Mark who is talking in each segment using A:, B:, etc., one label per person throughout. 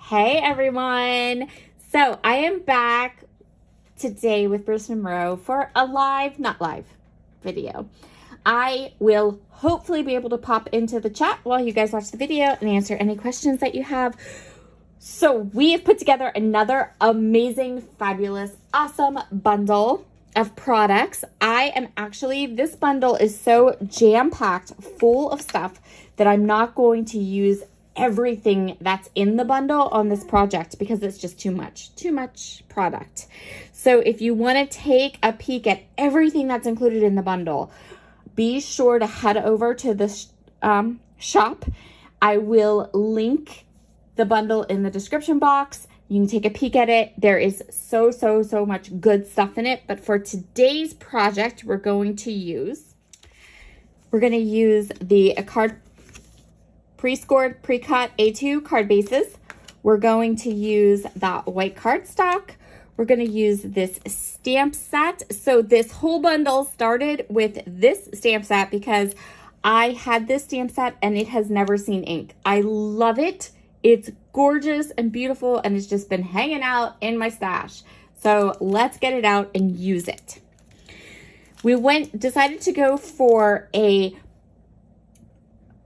A: Hey everyone! So I am back today with Brutus Monroe for a not live video. I will hopefully be able to pop into the chat while you guys watch the video and answer any questions that you have. So we have put together another amazing, fabulous, awesome bundle of products. This bundle is so jam-packed full of stuff that I'm not going to use everything that's in the bundle on this project because it's just too much product. So if you want to take a peek at everything that's included in the bundle, be sure to head over to the shop. I will link the bundle in the description box. You can take a peek at it. There is so much good stuff in it. But for today's project, we're going to use the pre-scored, pre-cut A2 card bases. We're going to use that white cardstock. We're going to use this stamp set. So this whole bundle started with this stamp set because I had this stamp set and it has never seen ink. I love it. It's gorgeous and beautiful and it's just been hanging out in my stash. So let's get it out and use it. We decided to go for a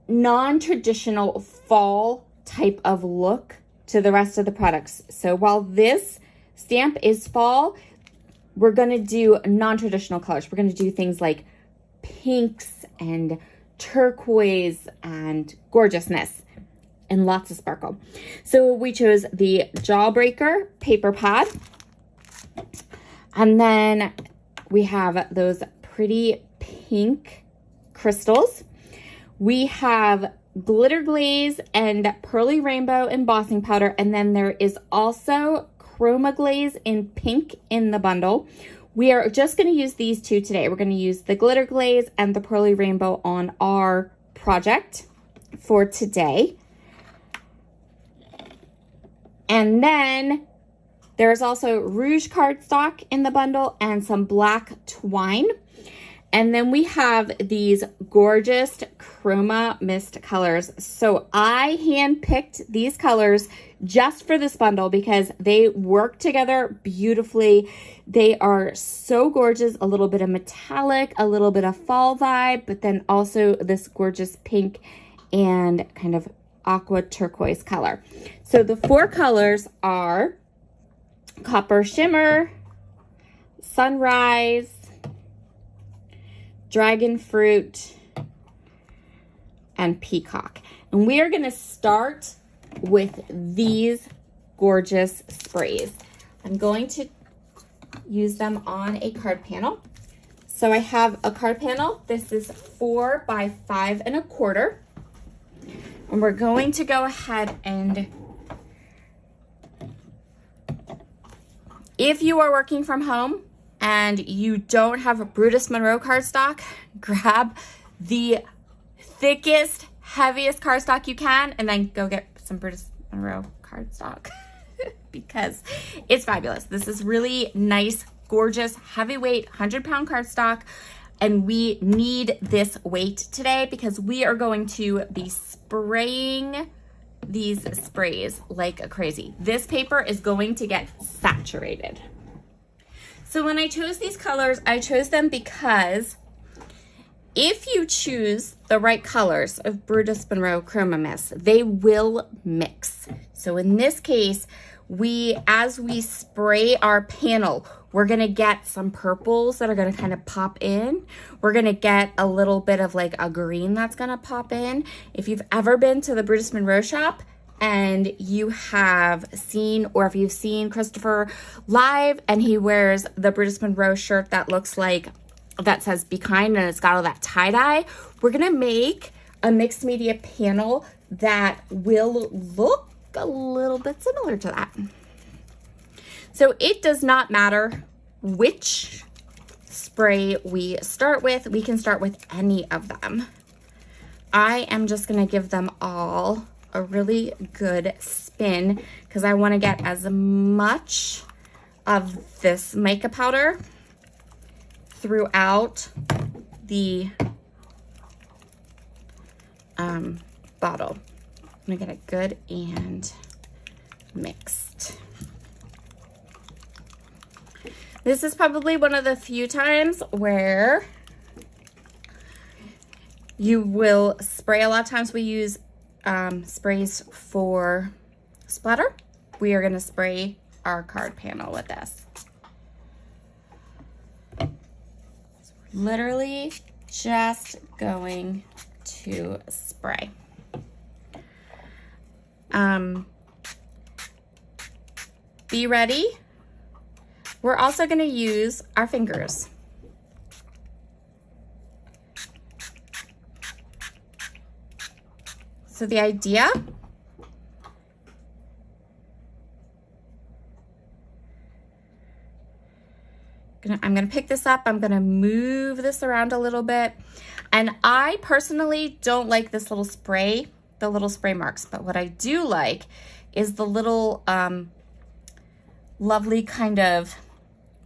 A: non-traditional fall type of look to the rest of the products. So while this stamp is fall, we're going to do non-traditional colors. We're going to do things like pinks and turquoise and gorgeousness and lots of sparkle. So we chose the Jawbreaker paper pad. And then we have those pretty pink crystals. We have glitter glaze and pearly rainbow embossing powder. And then there is also chroma glaze in pink in the bundle. We are just going to use these two today. We're going to use the glitter glaze and the pearly rainbow on our project for today. And then there's also rouge cardstock in the bundle and some black twine. And then we have these gorgeous chroma mist colors. So I handpicked these colors just for this bundle because they work together beautifully. They are so gorgeous, a little bit of metallic, a little bit of fall vibe, but then also this gorgeous pink and kind of aqua turquoise color. So the four colors are Copper Shimmer, Sunrise, Dragon Fruit, and Peacock. And we are going to start with these gorgeous sprays. I'm going to use them on a card panel. So I have a card panel. This is 4 by 5 1/4. And we're going to go ahead and, if you are working from home and you don't have a Brutus Monroe cardstock, grab the thickest, heaviest cardstock you can and then go get some Brutus Monroe cardstock because it's fabulous. This is really nice, gorgeous, heavyweight, 100-pound cardstock. And we need this weight today because we are going to be spraying these sprays like crazy. This paper is going to get saturated. So when I chose these colors, I chose them because if you choose the right colors of Brutus Monroe Chroma Mist, they will mix. So in this case, as we spray our panel, we're gonna get some purples that are gonna kind of pop in. We're gonna get a little bit of like a green that's gonna pop in. If you've ever been to the Brutus Monroe shop and you have seen, or if you've seen Christopher live and he wears the Brutus Monroe shirt that looks like, that says "Be Kind" and it's got all that tie-dye, we're gonna make a mixed media panel that will look a little bit similar to that. So it does not matter which spray we start with. We can start with any of them. I am just going to give them all a really good spin because I want to get as much of this mica powder throughout the bottle. I'm gonna get it good and mixed. This is probably one of the few times where you will spray. A lot of times we use sprays for splatter. We are going to spray our card panel with this. Literally just going to spray. Be ready. We're also going to use our fingers. So the idea, I'm going to pick this up. I'm going to move this around a little bit. And I personally don't like this little spray, the little spray marks. But what I do like is the little lovely kind of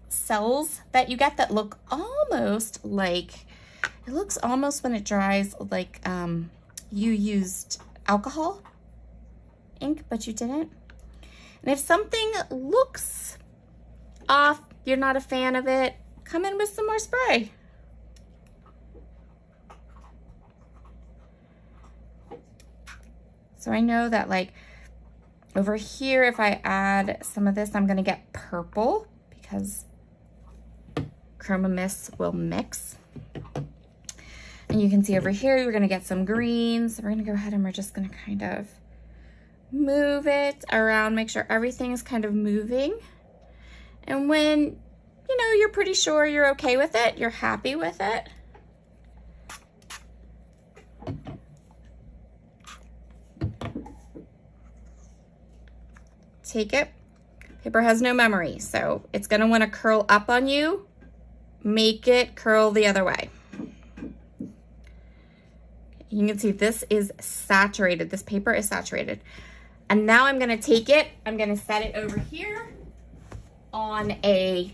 A: cells that you get that look almost like, it looks almost when it dries like you used alcohol ink, but you didn't. And if something looks off, you're not a fan of it, come in with some more spray. So I know that like over here, if I add some of this, I'm gonna get purple because Chroma Mist will mix. And you can see over here, we're gonna get some greens. We're gonna go ahead and we're just gonna kind of move it around, make sure everything is kind of moving. And when, you know, you're pretty sure you're okay with it, you're happy with it, take it. Paper has no memory, so it's gonna wanna curl up on you. Make it curl the other way. You can see this is saturated. This paper is saturated. And now I'm gonna take it, I'm gonna set it over here on a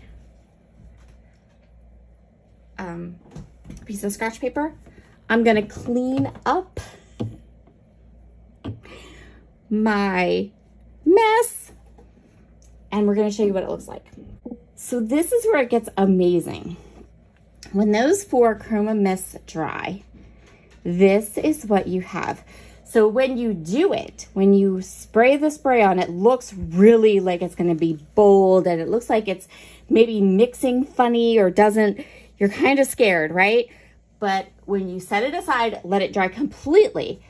A: piece of scratch paper. I'm gonna clean up my mess and we're gonna show you what it looks like. So this is where it gets amazing. When those 4 Chroma Mists dry, this is what you have. So when you do it, when you spray the spray on, it looks really like it's gonna be bold and it looks like it's maybe mixing funny or doesn't, you're kind of scared, right? But when you set it aside, let it dry completely,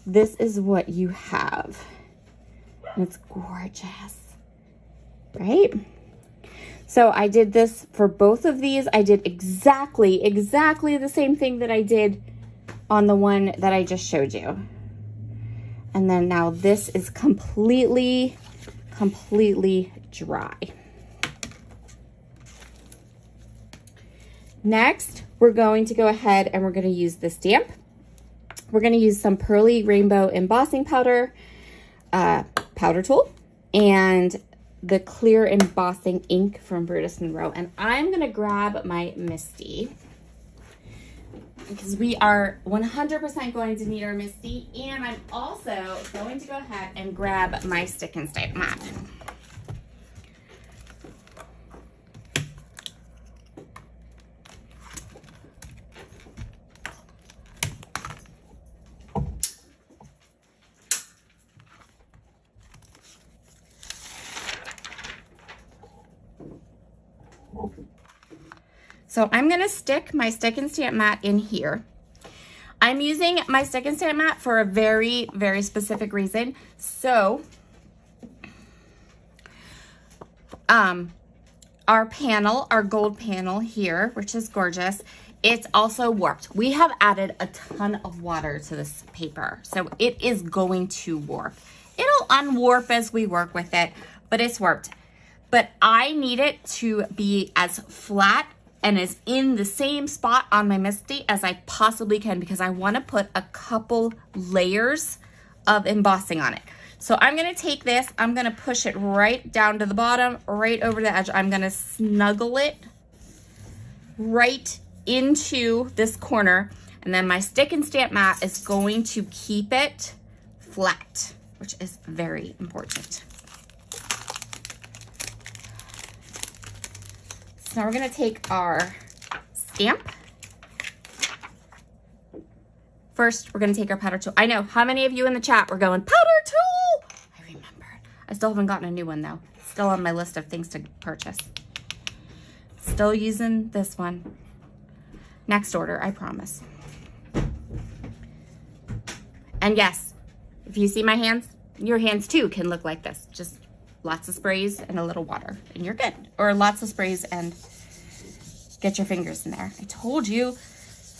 A: this is what you have. And it's gorgeous, right? So I did this for both of these. I did exactly the same thing that I did on the one that I just showed you. And then now this is completely dry. Next, we're going to go ahead and we're going to use the stamp. We're going to use some Pearly Rainbow Embossing Powder, powder tool, and the clear embossing ink from Brutus Monroe. And I'm going to grab my Misty because we are 100% going to need our Misty. And I'm also going to go ahead and grab my stick and stamp mat. So I'm gonna stick my stick and stamp mat in here. I'm using my stick and stamp mat for a very, very specific reason. So, our panel, our gold panel here, which is gorgeous, it's also warped. We have added a ton of water to this paper, so it is going to warp. It'll unwarp as we work with it, but it's warped. But I need it to be as flat and is in the same spot on my Misty as I possibly can because I want to put a couple layers of embossing on it. So I'm going to take this, I'm going to push it right down to the bottom, right over the edge. I'm going to snuggle it right into this corner, and then my stick and stamp mat is going to keep it flat, which is very important. So now we're gonna take our stamp. First, we're gonna take our powder tool. I know, how many of you in the chat were going, powder tool? I remembered. I still haven't gotten a new one though. It's still on my list of things to purchase. Still using this one. Next order, I promise. And yes, if you see my hands, your hands too can look like this. Just lots of sprays and a little water and you're good. Or lots of sprays and get your fingers in there. I told you,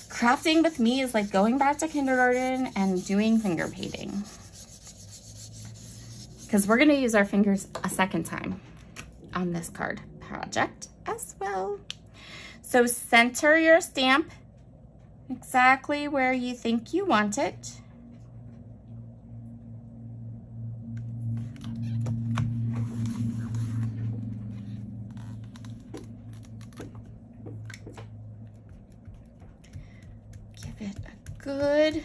A: crafting with me is like going back to kindergarten and doing finger painting. Because we're gonna use our fingers a second time on this card project as well. So center your stamp exactly where you think you want it. Give it a good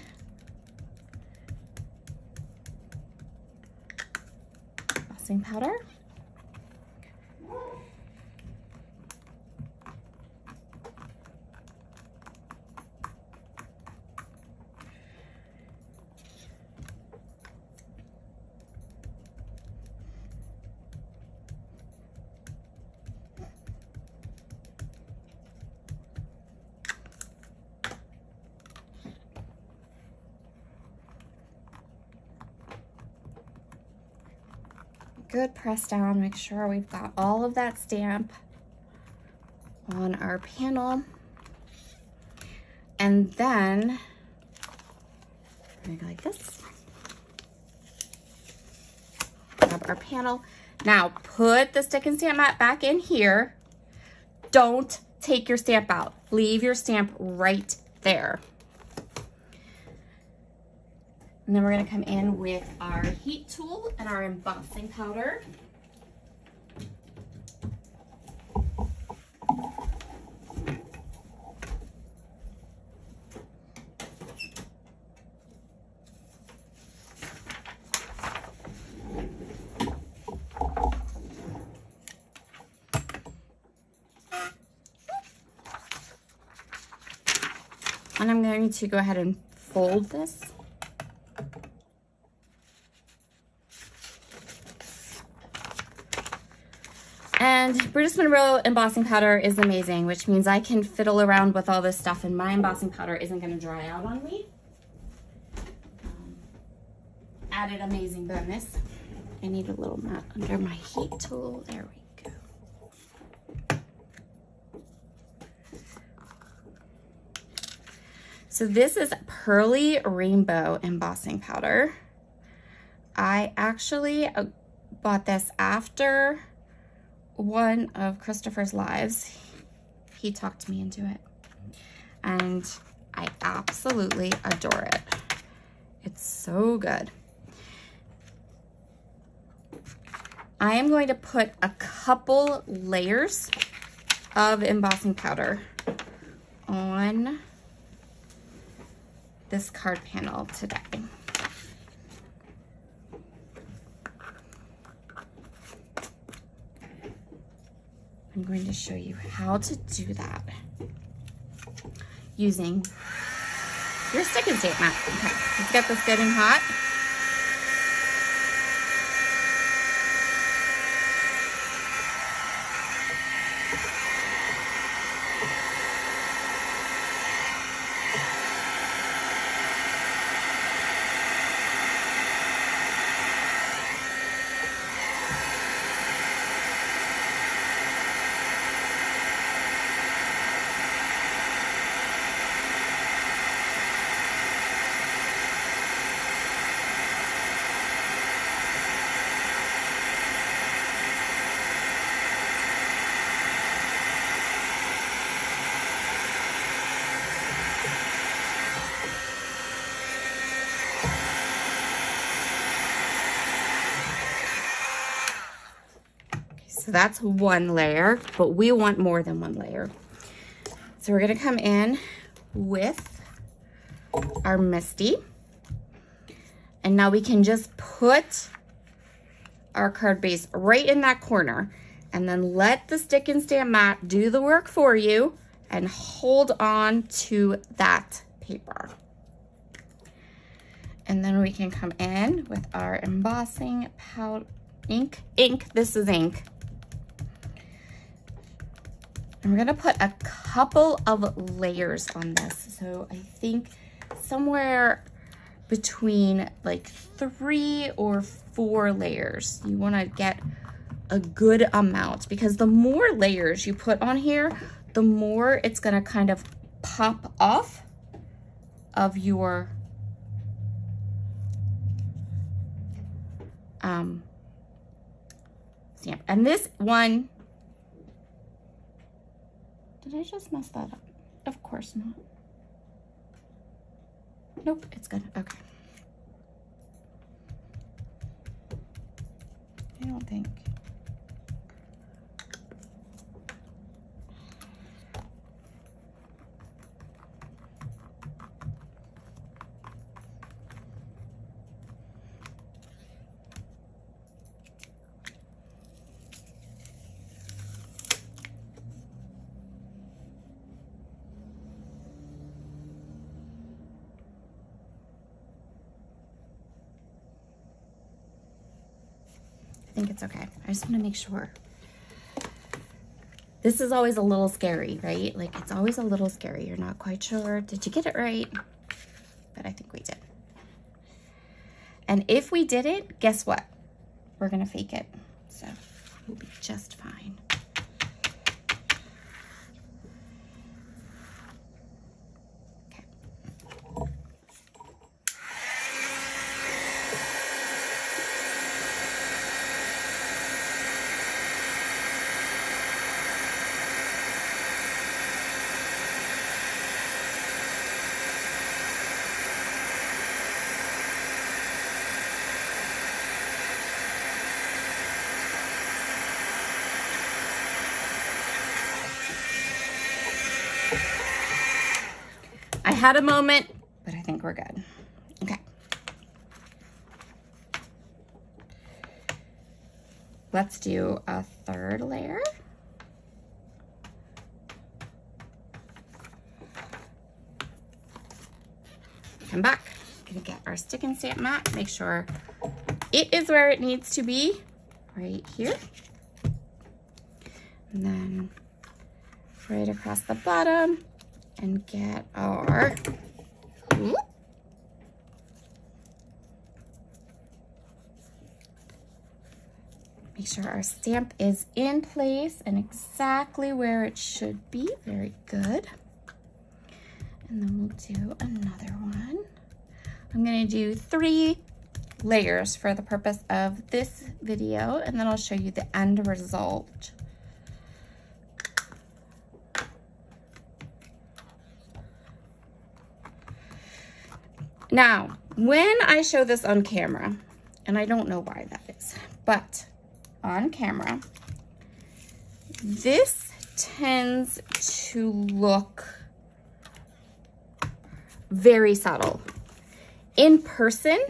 A: embossing powder. Good press down, make sure we've got all of that stamp on our panel. And then, we're gonna go like this. Grab our panel. Now put the stick and stamp mat back in here. Don't take your stamp out. Leave your stamp right there. And then we're gonna come in with our heat tool and our embossing powder. And I'm going to go ahead and fold this. And Brutus Monroe embossing powder is amazing, which means I can fiddle around with all this stuff and my embossing powder isn't going to dry out on me. Added amazing bonus. I need a little mat under my heat tool. There we go. So this is Pearly Rainbow embossing powder. I actually bought this after one of Christopher's lives. He talked me into it and I absolutely adore it. It's so good. I am going to put a couple layers of embossing powder on this card panel today. I'm going to show you how to do that using your stick and stamp mat. Okay, let's get this good and hot. So that's one layer, but we want more than one layer. So we're gonna come in with our Misty. And now we can just put our card base right in that corner. and then let the stick and stamp mat do the work for you and hold on to that paper. And then we can come in with our embossing powder ink. This is ink. And we're gonna put a couple of layers on this. So I think somewhere between like 3 or 4 layers. You wanna get a good amount, because the more layers you put on here, the more it's gonna kind of pop off of your stamp. And this one, did I just mess that up? Of course not. Nope, it's good. Okay. I don't think. I think it's okay. I just want to make sure. This is always a little scary, right? Like, it's always a little scary. You're not quite sure. Did you get it right? But I think we did. And if we did it, guess what? We're going to fake it. So we'll be just fine. I had a moment, but I think we're good. Okay. Let's do a 3rd layer. Come back. Gonna get our stick and stamp mat. Make sure it is where it needs to be, right here. And then right across the bottom. And get our, make sure our stamp is in place and exactly where it should be. Very good. And then we'll do another one. I'm gonna do 3 layers for the purpose of this video, and then I'll show you the end result. Now, when I show this on camera, and I don't know why that is, but on camera, this tends to look very subtle. In person,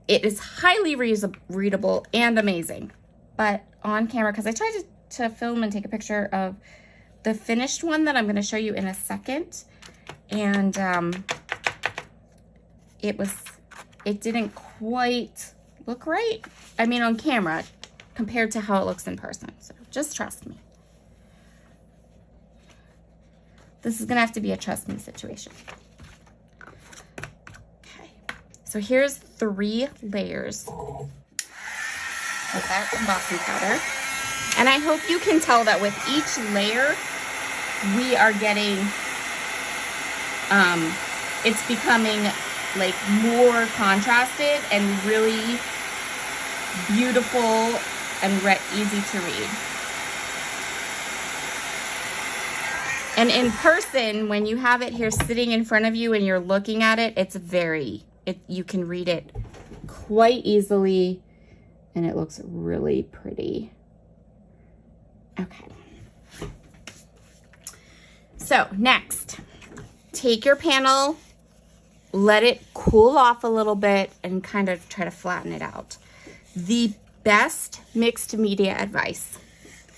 A: it is highly readable and amazing. But on camera, because I tried to film and take a picture of the finished one that I'm going to show you in a second, and it didn't quite look right. I mean, on camera compared to how it looks in person. So just trust me. This is gonna have to be a trust me situation. Okay, so here's 3 layers with that embossing powder. And I hope you can tell that with each layer, we are getting, it's becoming like more contrasted and really beautiful and easy to read. And in person, when you have it here sitting in front of you and you're looking at it, it's you can read it quite easily and it looks really pretty. Okay. So next, take your panel, let it cool off a little bit and kind of try to flatten it out. The best mixed media advice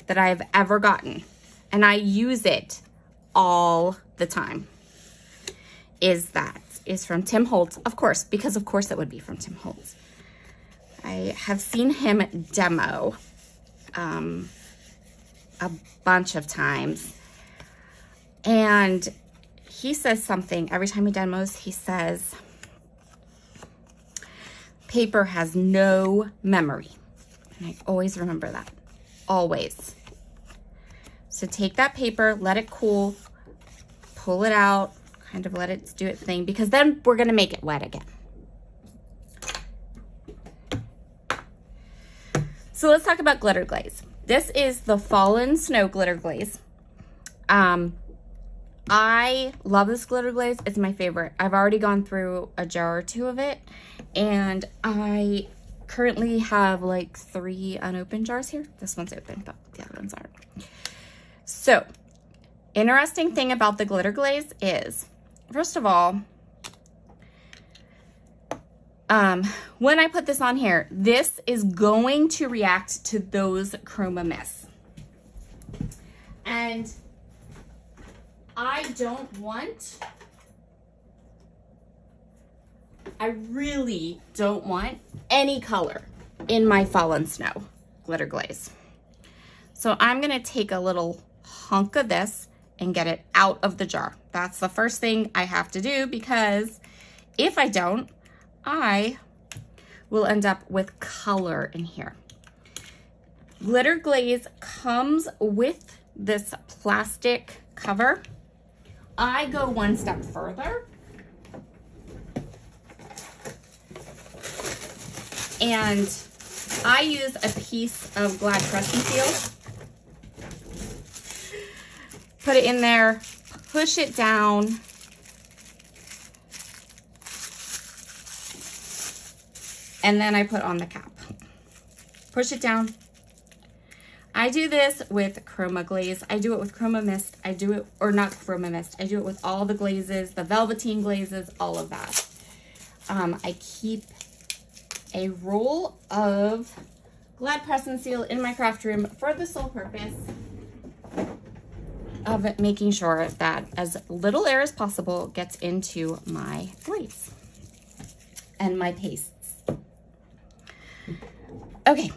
A: that I've ever gotten, and I use it all the time, is from Tim Holtz, of course, because of course it would be from Tim Holtz. I have seen him demo a bunch of times, and he says something every time he demos. He says, paper has no memory, and I always remember that, always. So take that paper, let it cool, pull it out, kind of let it do its thing, because then we're gonna make it wet again. So let's talk about glitter glaze. This is the Fallen Snow glitter glaze. I love this glitter glaze. It's my favorite. I've already gone through a jar or two of it, and I currently have like 3 unopened jars here. This one's open, but the other ones aren't. So, interesting thing about the glitter glaze is, first of all, when I put this on here, this is going to react to those chroma mists. And I really don't want any color in my Fallen Snow glitter glaze. So I'm gonna take a little hunk of this and get it out of the jar. That's the first thing I have to do, because if I don't, I will end up with color in here. Glitter glaze comes with this plastic cover. I go one step further and I use a piece of Glad pressing seal. Put it in there, push it down, and then I put on the cap. Push it down. I do this with chroma glaze. I do it with chroma mist. I do it, or not chroma mist, I do it with all the glazes, the velveteen glazes, all of that. I keep a roll of Glad Press and Seal in my craft room for the sole purpose of it making sure that as little air as possible gets into my glaze and my pastes. Okay,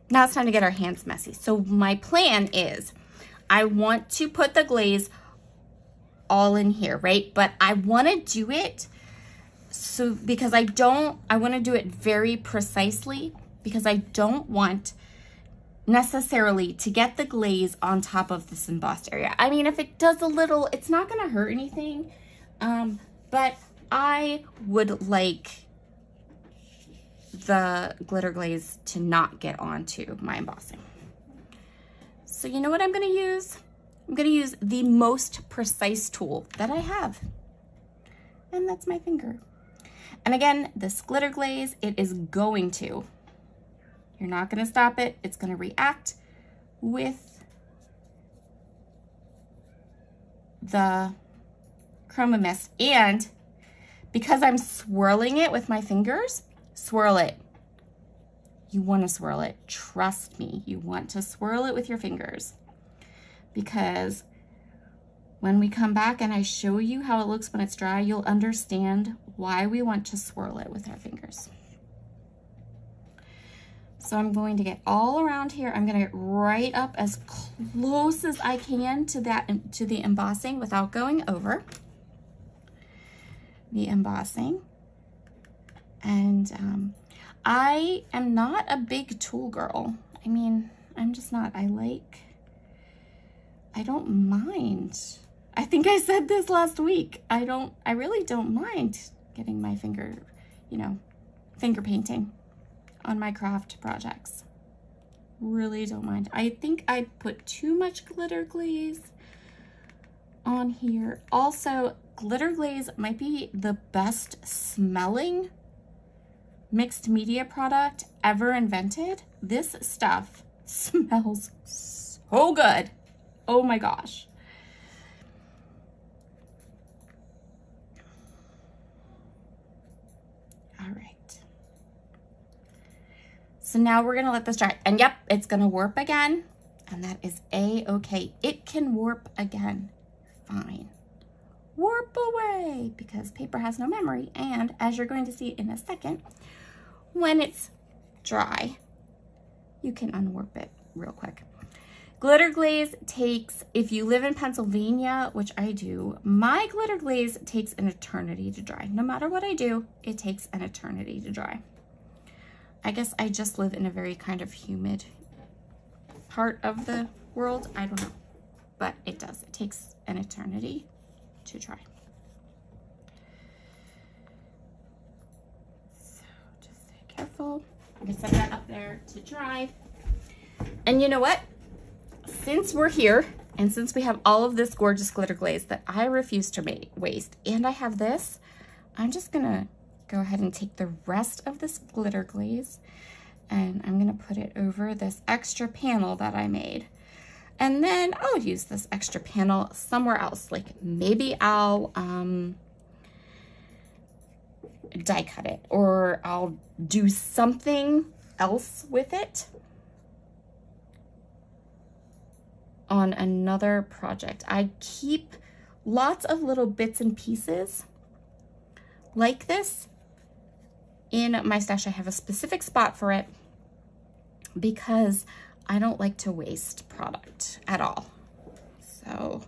A: now it's time to get our hands messy. So my plan is I want to put the glaze all in here, right? But I want to do it so because I want to do it very precisely, because I don't want necessarily to get the glaze on top of this embossed area. I mean, if it does a little, it's not going to hurt anything, but I would like the glitter glaze to not get onto my embossing. So you know what I'm going to use? I'm going to use the most precise tool that I have, and that's my finger. And again, this glitter glaze, it is going to, you're not going to stop it, it's going to react with the chroma mist. And because I'm swirling it with my fingers, swirl it. You want to swirl it. Trust me, you want to swirl it with your fingers, because when we come back and I show you how it looks when it's dry, you'll understand why we want to swirl it with our fingers. So I'm going to get all around here. I'm going to get right up as close as I can to the embossing without going over the embossing. And I am not a big tool girl. I mean, I'm just not. I don't mind. I think I said this last week. I really don't mind getting my finger painting on my craft projects. Really don't mind. I think I put too much glitter glaze on here. Also, glitter glaze might be the best smelling mixed media product ever invented. This stuff smells so good. Oh my gosh. All right. So now we're gonna let this dry. And yep, it's gonna warp again. And that is A-okay. It can warp again. Fine. Warp away, because paper has no memory. And as you're going to see in a second, when it's dry, you can unwarp it real quick. Glitter glaze takes, if you live in Pennsylvania, which I do, my glitter glaze takes an eternity to dry. No matter what I do, it takes an eternity to dry. I guess I just live in a very kind of humid part of the world. I don't know, but it does. It takes an eternity to dry. So just stay careful. I'm gonna set that up there to dry. And you know what? Since we're here, and since we have all of this gorgeous glitter glaze that I refuse to waste, and I have this, I'm just gonna go ahead and take the rest of this glitter glaze and I'm gonna put it over this extra panel that I made. And then I'll use this extra panel somewhere else. Like maybe I'll die cut it, or I'll do something else with it on another project. I keep lots of little bits and pieces like this in my stash. I have a specific spot for it because I don't like to waste product at all. So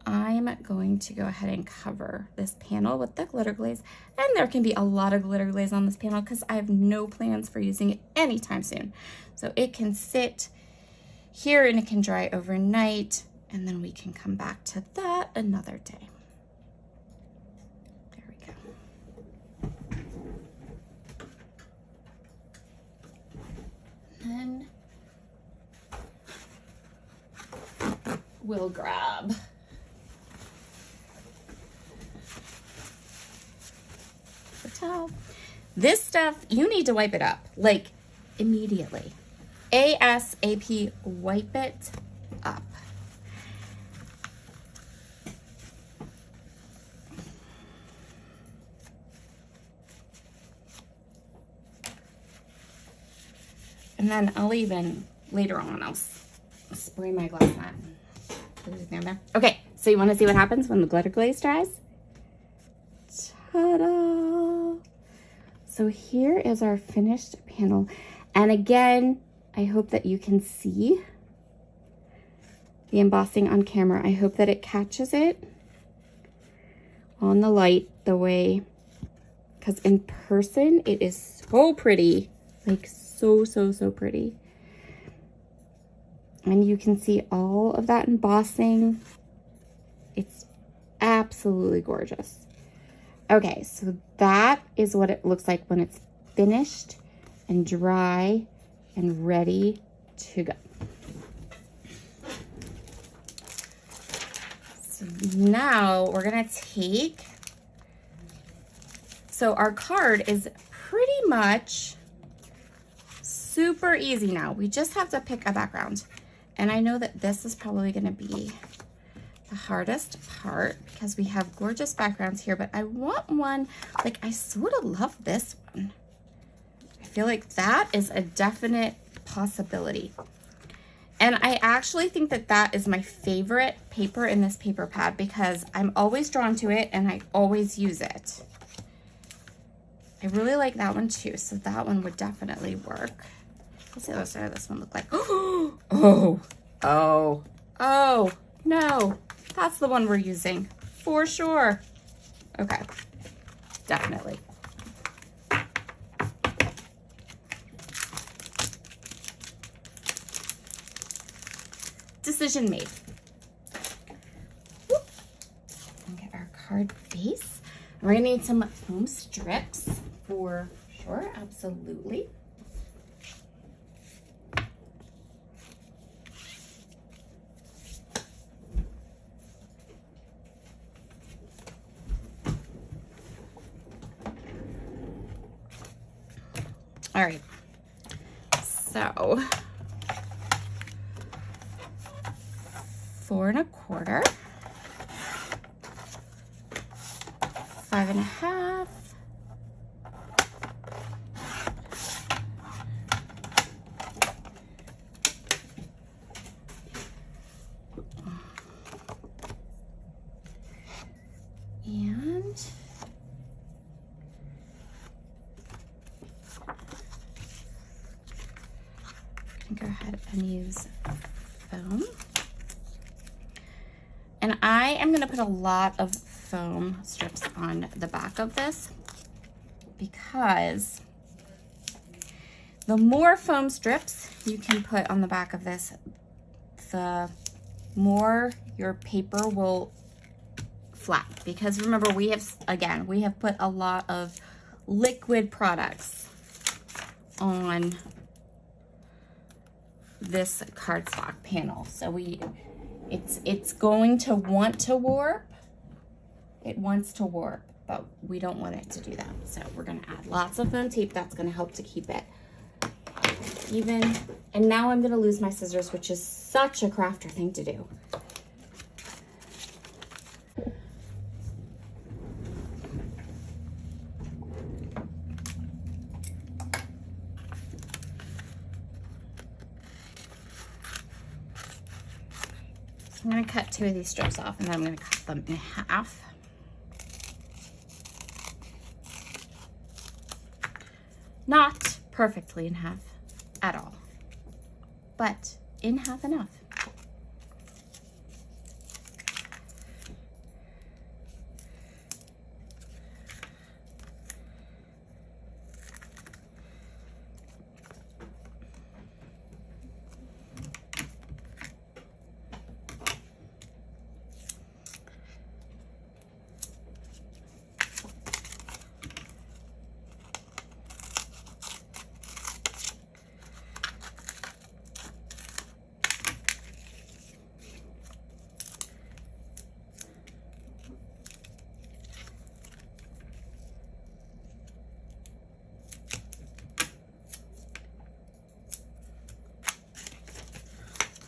A: I'm going to go ahead and cover this panel with the glitter glaze. And there can be a lot of glitter glaze on this panel because I have no plans for using it anytime soon. So it can sit here and it can dry overnight, and then we can come back to that another day. There we go. Then we'll grab the towel. This stuff, you need to wipe it up, like immediately. ASAP, wipe it up. And then I'll even, later on, I'll spray my glass mat. Okay, so you want to see what happens when the glitter glaze dries? Ta-da! So here is our finished panel. And again, I hope that you can see the embossing on camera. I hope that it catches it on the light the way, because in person it is so pretty, like so pretty. And you can see all of that embossing. It's absolutely gorgeous. Okay, so that is what it looks like when it's finished and dry and ready to go. So now we're gonna take, so our card is pretty much super easy now. We just have to pick a background. And I know that this is probably gonna be the hardest part because we have gorgeous backgrounds here, but I want one, like I sort of love this one. I feel like that is a definite possibility. And I actually think that that is my favorite paper in this paper pad because I'm always drawn to it and I always use it. I really like that one too, so that one would definitely work. What's the other side of this one look like? Oh, no. That's the one we're using for sure. Okay, definitely. Decision made. Whoop. And get our card base. We're gonna need some foam strips for sure, absolutely. All right, so 4 1/4, 5 1/2, can go ahead and use foam. And I am gonna put a lot of foam strips on the back of this because the more foam strips you can put on the back of this, the more your paper will flat. Because remember, we have put a lot of liquid products on this cardstock panel. So it's going to want to warp. It wants to warp, but we don't want it to do that. So we're gonna add lots of foam tape. That's gonna help to keep it even. And now I'm gonna lose my scissors, which is such a crafter thing to do. I'm going to cut 2 of these strips off, and then I'm going to cut them in half. Not perfectly in half at all, but in half enough.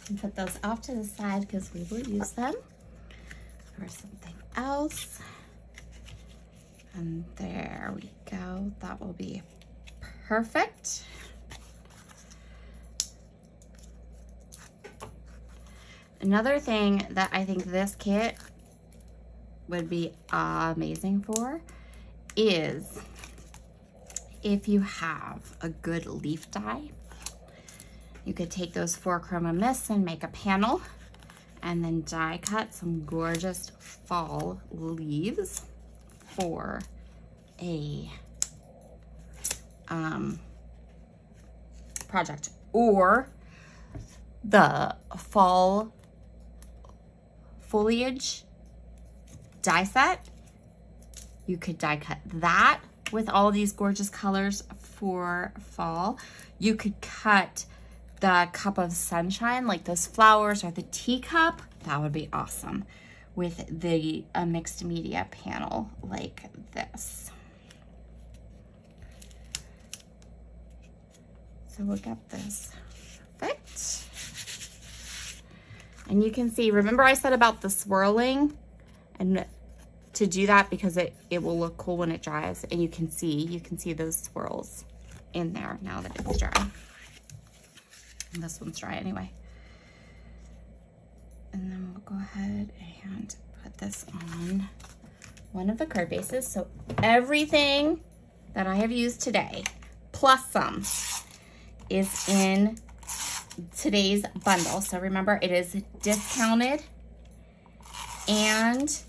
A: And put those off to the side because we will use them for something else. And there we go. That will be perfect. Another thing that I think this kit would be amazing for is if you have a good leaf die. You could take those 4 chroma mists and make a panel and then die cut some gorgeous fall leaves for a project. Or the fall foliage die set. You could die cut that with all these gorgeous colors for fall. You could cut the cup of sunshine, like those flowers, or the teacup. That would be awesome with the mixed media panel like this. So we'll get this perfect. And you can see, remember I said about the swirling, and to do that because it will look cool when it dries, and you can see those swirls in there now that it's dry. And this one's dry anyway. And then we'll go ahead and put this on one of the card bases. So everything that I have used today, plus some, is in today's bundle. So remember, it is discounted and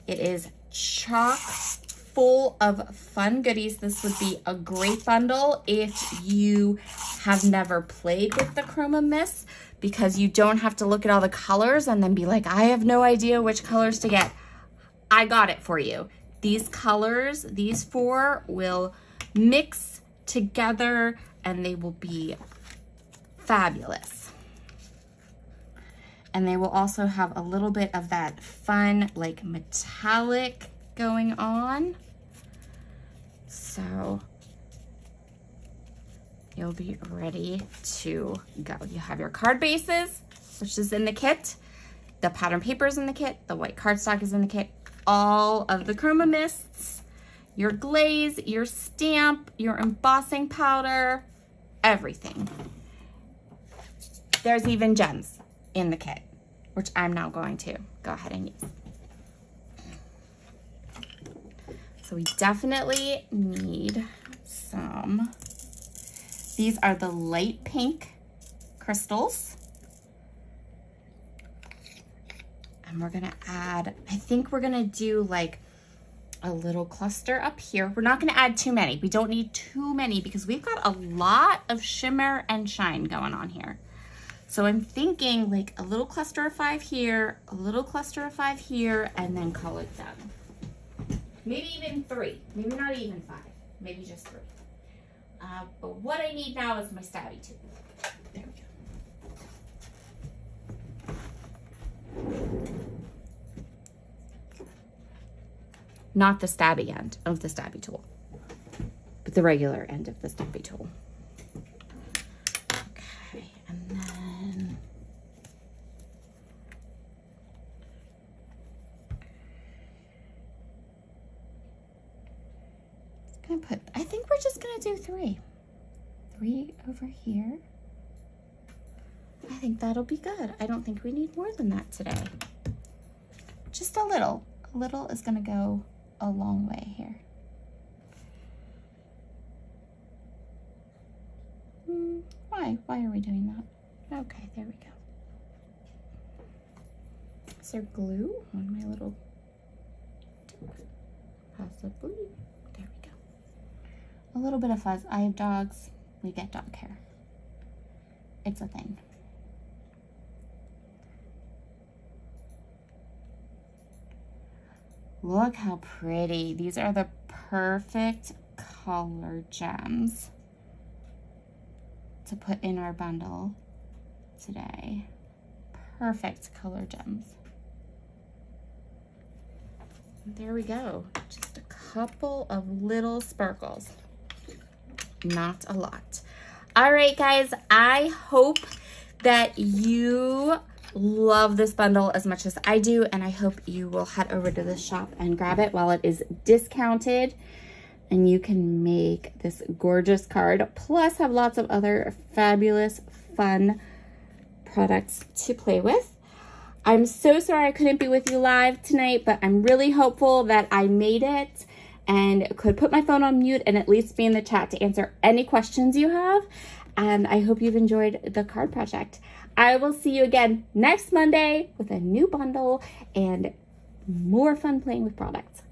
A: it is chock full of fun goodies. This would be a great bundle if you have never played with the chroma mists, because you don't have to look at all the colors and then be like, I have no idea which colors to get. I got it for you. These colors, these 4 will mix together and they will be fabulous. And they will also have a little bit of that fun, like metallic going on. So you'll be ready to go. You have your card bases, which is in the kit. The pattern paper is in the kit. The white cardstock is in the kit. All of the chroma mists, your glaze, your stamp, your embossing powder, everything. There's even gems in the kit, which I'm now going to go ahead and use. So we definitely need some. These are the light pink crystals. And we're gonna add, I think we're gonna do like a little cluster up here. We're not gonna add too many. We don't need too many because we've got a lot of shimmer and shine going on here. So I'm thinking like a little cluster of 5 here, a little cluster of 5 here, and then call it done. Maybe even 3, maybe not even 5, maybe just 3. But what I need now is my stabby tool. There we go. Not the stabby end of the stabby tool, but the regular end of the stabby tool. Okay, and then just gonna put, I think we're just gonna do 3. 3 over here. I think that'll be good. I don't think we need more than that today. Just a little. A little is gonna go a long way here. Why are we doing that? Okay, there we go. Is there glue on my little tip? Possibly. There we go. A little bit of fuzz. I have dogs. We get dog hair. It's a thing. Look how pretty. These are the perfect color gems to put in our bundle today. Perfect color gems. There we go. Just a couple of little sparkles. Not a lot. All right, guys, I hope that you love this bundle as much as I do, and I hope you will head over to the shop and grab it while it is discounted, and you can make this gorgeous card, plus have lots of other fabulous, fun products to play with. I'm so sorry I couldn't be with you live tonight, but I'm really hopeful that I made it and could put my phone on mute and at least be in the chat to answer any questions you have. And I hope you've enjoyed the card project. I will see you again next Monday with a new bundle and more fun playing with products.